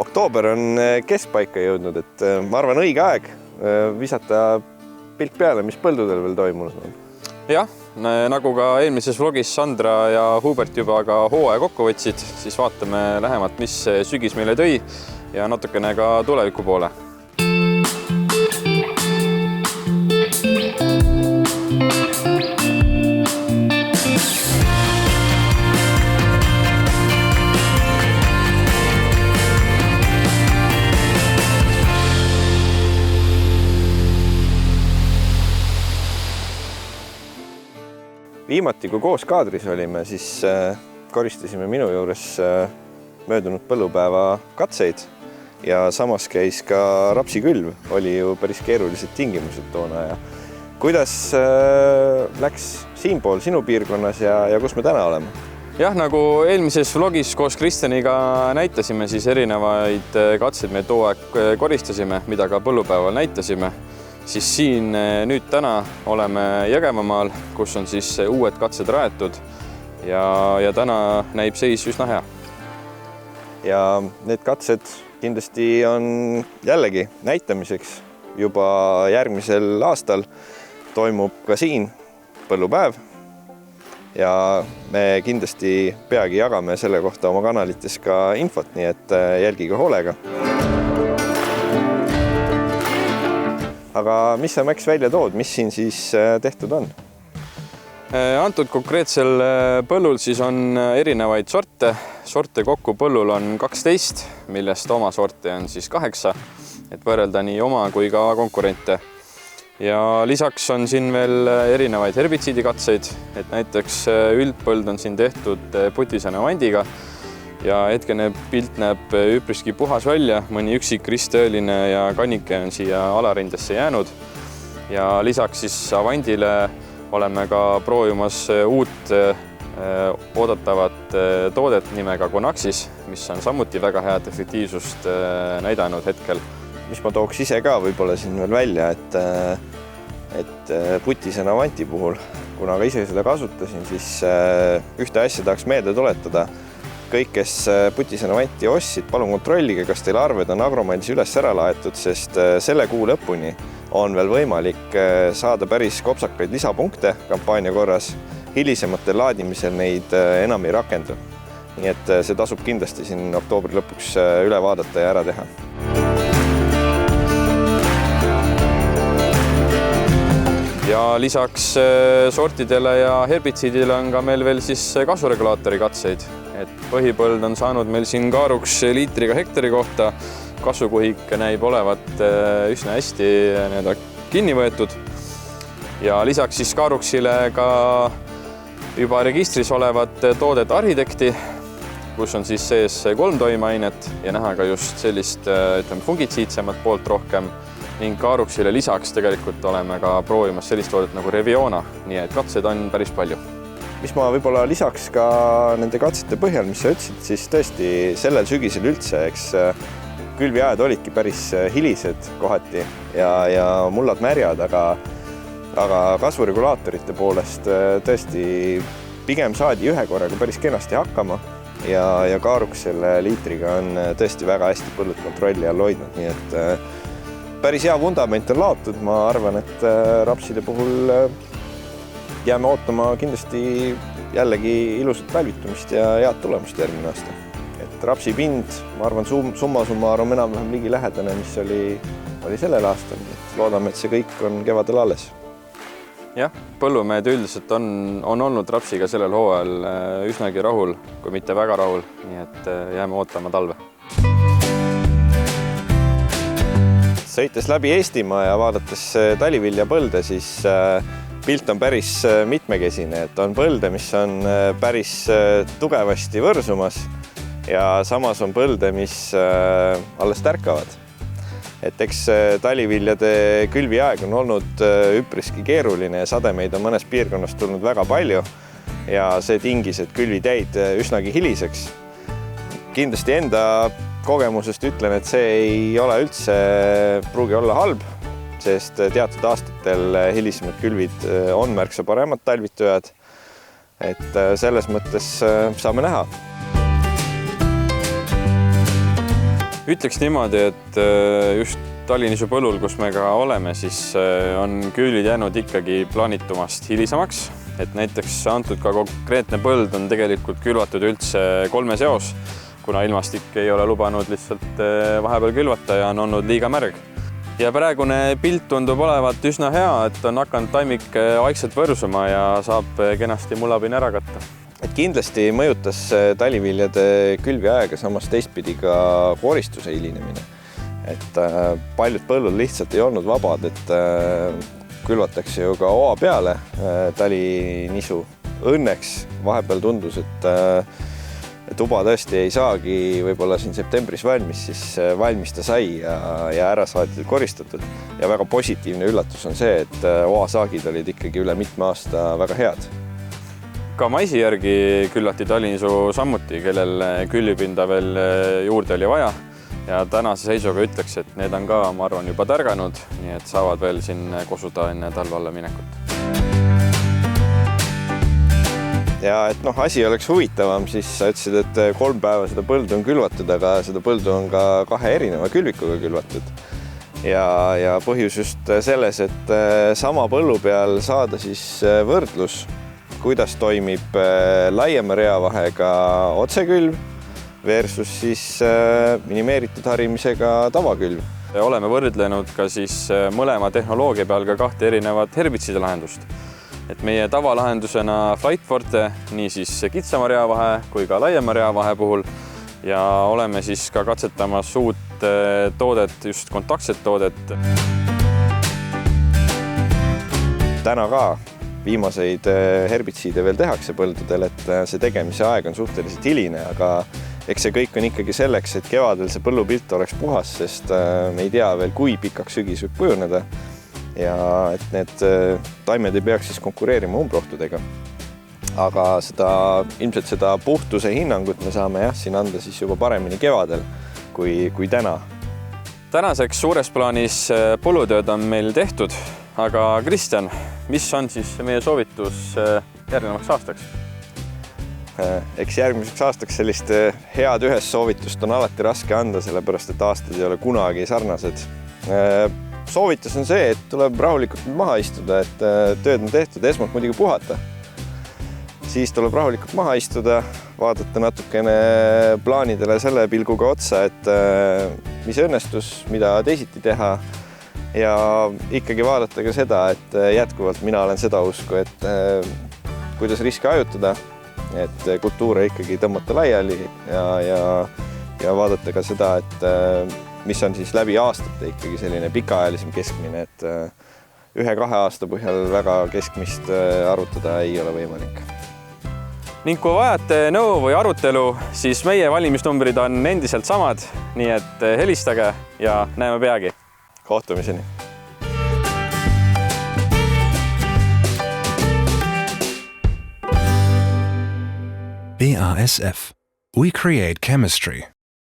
Oktoober on keskpaika jõudnud, et ma arvan õige aeg visata pilk peale, mis põldudel veel toimunud on. Jah, nagu ka eelmises vlogis Sandra ja Hubert juba ka hooaja kokku võtsid, siis vaatame lähemalt, mis sügis meile tõi ja natukene ka tuleviku poole. Viimati, kui koos kaadris olime, siis koristasime minu juures möödunud põllupäeva katseid ja samas käis ka rapsikülv. Oli ju päris keerulised tingimused toona. Ja kuidas läks siinpool sinu piirkonnas ja kus me täna oleme? Jah, nagu eelmises vlogis koos Kristjaniga näitasime, siis erinevaid katseid me too aeg koristasime, mida ka põllupäeval näitasime. Siis siin nüüd täna oleme Jõgevamaal, kus on siis uued katsed raetud ja täna näib seis üsna hea. Ja need katsed kindlasti on jällegi näitamiseks. Juba järgmisel aastal toimub ka siin põllupäev ja me kindlasti peagi jagame selle kohta oma kanalites ka infot, nii et jälgige hoolega. Aga mis sa, Max, välja tood, mis siin siis tehtud on? Antud konkreetsel põllul siis on erinevaid sorte. Sorte kokku põllul on 12, millest oma sorte on siis 8, et võrrelda nii oma kui ka konkurente. Ja lisaks on siin veel erinevaid herbitsiidikatseid, et näiteks üldpõld on siin tehtud putisena vandiga ja hetkene pilt näeb üpriski puhas välja, mõni üksik risttõeline ja kannike on siia alarindesse jäänud. Ja lisaks siis avandile oleme ka proovimas uut oodatavat toodet nimega Konaxis, mis on samuti väga head efektiivsust näidanud hetkel. Mis ma tooks ise ka võib-olla siin veel välja, et putisena vanti puhul, kuna ka ise seda kasutasin, siis ühte asja tahaks meelde tuletada. Kõik, kes putisena vanti ostsid, palun kontrollige, kas teil arved on Agromandis üles ära laetud, sest selle kuu lõpuni on veel võimalik saada päris kopsakaid lisapunkte kampaania korras. Hilisematel laadimisel neid enam ei rakendu. Nii et see tasub kindlasti siin oktoobri lõpuks üle vaadata ja ära teha. Ja lisaks sortidele ja herbitsiidile on ka meil veel siis kasvuregulaatori katseid. Et põhipõld on saanud meil siin kaaruks liitriga hektari kohta. Kasvukuhik näib olevat üsna hästi kinni võetud. Ja lisaks siis kaaruksile ka juba registris olevat toodet Arhitekti, kus on siis sees 3 toimeainet ja näha ka just sellist fungitsiidsemat poolt rohkem. Ning kaaruksile lisaks tegelikult oleme ka proovimas sellist toodet nagu Reviona, nii et katsed on päris palju. Mis ma võib-olla lisaks ka nende katsete põhjal, mis sa ütlesid, siis tõesti sellel sügisel üldse, eks külviajad olidki päris hilised kohati ja mullad märjad, aga kasvuregulaatorite poolest tõesti pigem saadi ühe korraga päris kenasti hakkama ja kaaruks selle liitriga on tõesti väga hästi põllud kontrolli all hoidnud, nii et päris hea vundament on laotud. Ma arvan, et rapside puhul jääme ootama kindlasti jällegi ilusat pälvitumist ja head tulemust järgmine aasta. Et rapsipind, ma arvan, summa on enam-vähem ligi lähedane, mis oli sellel aastal. Loodame, et see kõik on kevadel alles. Jah, põllumehed üldiselt on olnud rapsiga sellel hooajal üsnagi rahul, kui mitte väga rahul, nii et jääme ootama talve. Sõites läbi Eestimaa ja vaadates taliviljapõlde, siis pilt on päris mitmekesine, et on põlde, mis on päris tugevasti võrsumas ja samas on põlde, mis alles tärkavad. Et eks taliviljade külviaeg on olnud üpriski keeruline ja sademeid on mõnes piirkonnas tulnud väga palju ja see tingis, et külvitäid üsnagi hiliseks. Kindlasti enda kogemusest ütlen, et see ei ole üldse pruugi olla halb, sest teatud aastatel hilisemad külvid on märksa paremad talvitujad. Et selles mõttes saame näha. Ütleks niimoodi, et just Tallinnisu põllul, kus me ka oleme, siis on küülid jäänud ikkagi plaanitumast hilisemaks. Et näiteks antud ka konkreetne põld on tegelikult külvatud üldse 3 seos, kuna ilmastik ei ole lubanud lihtsalt vahepeal külvata ja on olnud liiga märg. Ja praegune pilt tundub olevat üsna hea, et on hakanud taimik vaikselt võrsuma ja saab kenasti mullapinna ära katta. Et kindlasti mõjutas taliviljade külviaega, samas teistpidi ka kooristuse hilinemine. Et paljud põllud lihtsalt ei olnud vabad, et külvatakse ju ka oa peale talinisu. Õnneks vahepeal tundus, et tuba tõesti ei saagi võib-olla siin septembris valmis, siis valmis ta sai ja ära saadi koristatud. Ja väga positiivne üllatus on see, et oasaagid olid ikkagi üle mitme aasta väga head. Ka maisi järgi küllati Tallinnisu sammuti, kellel külvipinda veel juurde oli vaja. Ja tänase seisuga ütleks, et need on ka, ma arvan, juba tärganud, nii et saavad veel siin kosuda enne talve alla minekut. Ja et asi oleks huvitavam, siis sa ütlesid, et 3 päeva seda põldu on külvatud, aga seda põldu on ka 2 erineva külvikuga külvatud. Ja põhjus just selles, et sama põllu peal saada siis võrdlus, kuidas toimib laiema reavahega otsekülv versus siis minimeeritud harimisega tavakülv. Oleme võrdlenud ka siis mõlema tehnoloogia peal ka 2 erinevat herbitsiide lahendust. Et meie tavalahendusena Flight Forte, nii siis kitsama reavahe kui ka laiema reavahe puhul ja oleme siis ka katsetamas uut toodet, just kontaktset toodet. Täna ka viimaseid herbitsiide veel tehakse põldudel, et see tegemise aeg on suhteliselt hiline, aga eks see kõik on ikkagi selleks, et kevadel see põllupilt oleks puhas, sest me ei tea veel, kui pikaks sügis võib kujuneda. Ja et need taimed ei peaks siis konkureerima umbrohtudega. Aga ilmselt seda puhtuse hinnangut me saame siin anda siis juba paremini kevadel kui täna. Tänaseks suures plaanis põllutööd on meil tehtud, aga Kristjan, mis on siis meie soovitus järgnevaks aastaks? Eks järgmiseks aastaks sellist head ühes soovitust on alati raske anda, sellepärast et aastad ei ole kunagi sarnased. Soovitus on see, et tuleb rahulikult maha istuda, et tööd on tehtud, esmalt muidugi puhata. Siis tuleb rahulikult maha istuda, vaadata natukene plaanidele selle pilguga otsa, et mis õnnestus, mida teisiti teha ja ikkagi vaadata ka seda, et jätkuvalt mina olen seda usku, et kuidas riske hajutada, et kultuure ikkagi tõmmata laiali ja vaadata ka seda, et mis on siis läbi aastate ikkagi selline pikaajalisem keskmine, et 1-2 aasta põhjal väga keskmist arutada ei ole võimalik. Ning kui vajate nõu või arutelu, siis meie valimisnumbrid on endiselt samad, nii et helistage ja näeme peagi. Kohtumiseni! BASF. We create chemistry.